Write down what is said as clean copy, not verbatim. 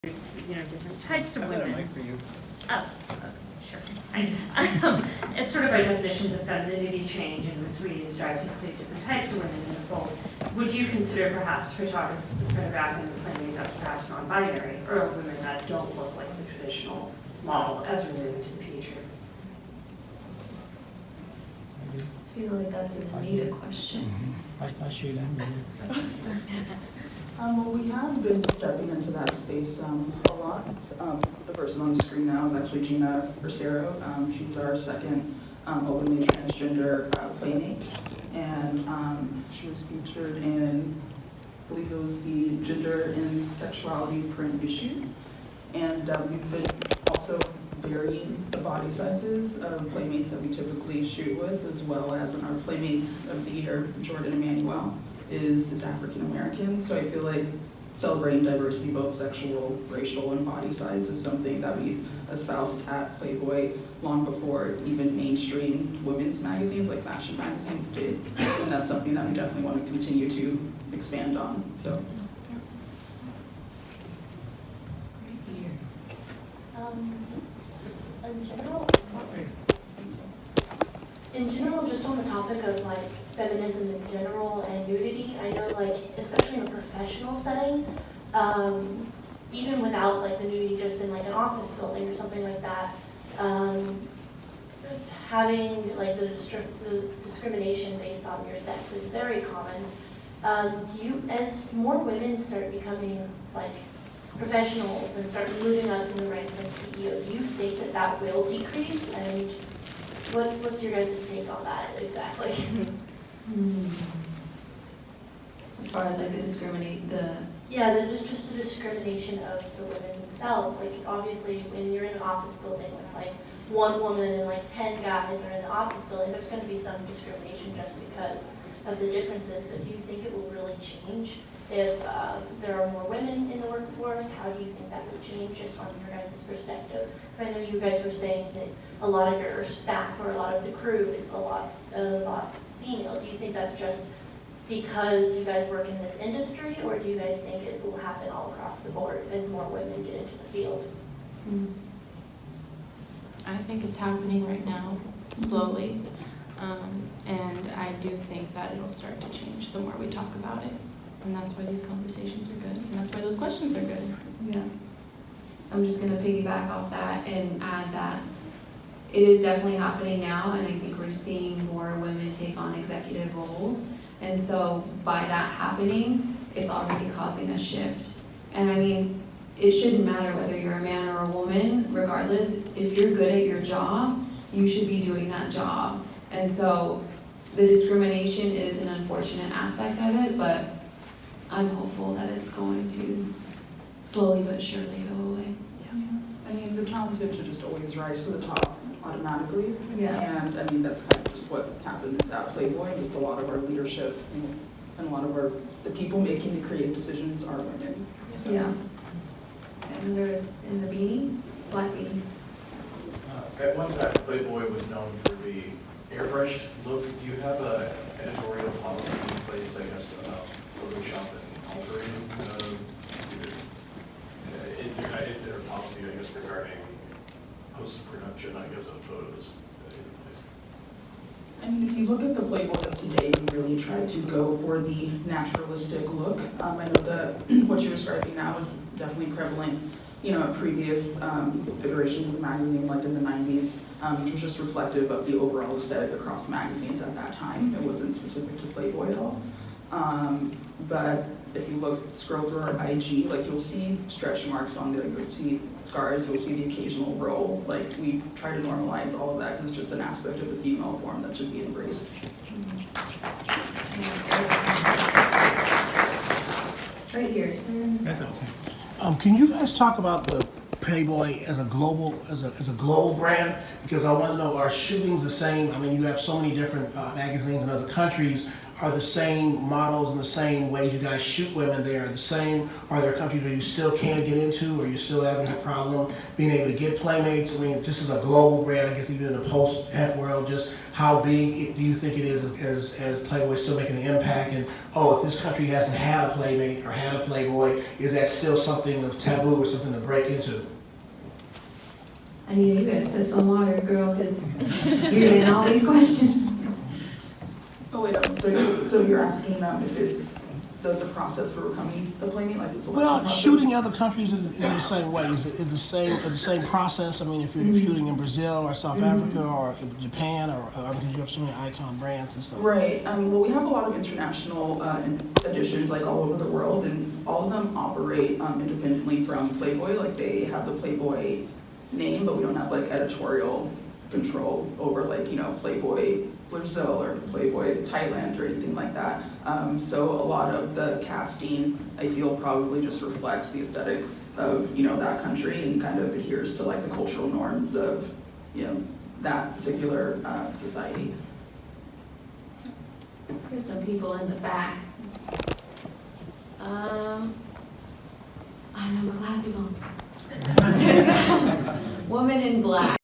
different types of women. mic for you. Oh, sure. It's sort of by definitions of femininity change, and as we start to include different types of women in the fold, would you consider perhaps photographing the Playmate of perhaps non-binary, or women that don't look like the traditional model as we move into the future? I feel like that's an Anita question. I shoot him. Well, we have been stepping into that space a lot. The person on the screen now is actually Gina Bracero. She's our second openly transgender Playmate, and she was featured in, I believe it was the Gender and Sexuality print issue. And we've been also varying the body sizes of Playmates that we typically shoot with, as well as in our Playmate of the Year, Jordan Emmanuel, is African American. So I feel like celebrating diversity, both sexual, racial, and body size, is something that we espoused at Playboy long before even mainstream women's magazines like fashion magazines did. And that's something that we definitely want to continue to expand on. So. In general, just on the topic of like feminism in general and nudity, I know like, especially in a professional setting, even without like the nudity just in like an office building or something like that, having like the discrimination based on your sex is very common. As more women start becoming like professionals and start moving up in the ranks as CEO, do you think that that will decrease? And what's your guys' take on that exactly? As far as like just the discrimination of the women themselves. Like obviously when you're in an office building with like one woman and like 10 guys are in the office building, there's going to be some discrimination just because of the differences. But do you think it will really change if there are more women in the workforce? How do you think that would change just on your guys' perspective? Because I know you guys were saying that a lot of your staff or a lot of the crew is a lot female. Do you think that's just because you guys work in this industry, or do you guys think it will happen all across the board as more women get into the field? I think it's happening right now, slowly. And I do think that it'll start to change the more we talk about it. And that's why these conversations are good. And that's why those questions are good. Yeah. I'm just going to piggyback off that and add that it is definitely happening now, and I think we're seeing more women take on executive roles. And so by that happening, it's already causing a shift. And I mean, it shouldn't matter whether you're a man or a woman, regardless. If you're good at your job, you should be doing that job. And so the discrimination is an unfortunate aspect of it, but I'm hopeful that it's going to slowly but surely go away. Yeah. I mean, the talented should just always rise to the top automatically. Yeah. And I mean, that's kind of just what happens at Playboy. Just a lot of our leadership and a lot of the people making the creative decisions are women. So. Yeah. And there is in the beanie, black beanie. At one time, Playboy was known for the airbrushed look. Do you have an editorial policy in place, I guess, about Photoshop and altering? Is there a policy, I guess, regarding post-production, I guess, of photos in place? I mean, if you look at the Playboy of today, we really try to go for the naturalistic look. I know that what you're describing now is definitely prevalent, at previous iterations of the magazine, like in the 90s, which was just reflective of the overall aesthetic across magazines at that time. It wasn't specific to Playboy at all. But if you scroll through our IG, like you'll see stretch marks on there, you'll see scars, you'll see the occasional roll. Like we try to normalize all of that because it's just an aspect of the female form that should be embraced. Right here, sir. Can you guys talk about the Playboy as a global brand? Because I want to know, are shootings the same? I mean, you have so many different magazines in other countries. are the same models and the same ways you guys shoot women there the same? Are there countries where you still can't get into, or you still having a problem being able to get Playmates? I mean, just as a global brand, I guess even in the post-F world, just how big do you think it is as Playboy still making an impact? And if this country hasn't had a Playmate or had a Playboy, is that still something of taboo or something to break into? Anita, you better sip some water, girl, because you're getting all these questions. Oh wait, so you're asking if it's the process for becoming a Playmate, like the selection Well, process? shooting other countries is the same way. Is it the same process? I mean, if you're shooting in Brazil or South Africa or Japan or because you have so many icon brands and stuff. Right. Well, we have a lot of international editions, like all over the world, and all of them operate independently from Playboy. Like they have the Playboy name, but we don't have like editorial control over like Playboy Brazil or Playboy Thailand or anything like that. So a lot of the casting, I feel, probably just reflects the aesthetics of that country and kind of adheres to like the cultural norms of that particular society. Let's get some people in the back. I don't have my glasses on. There's a woman in black.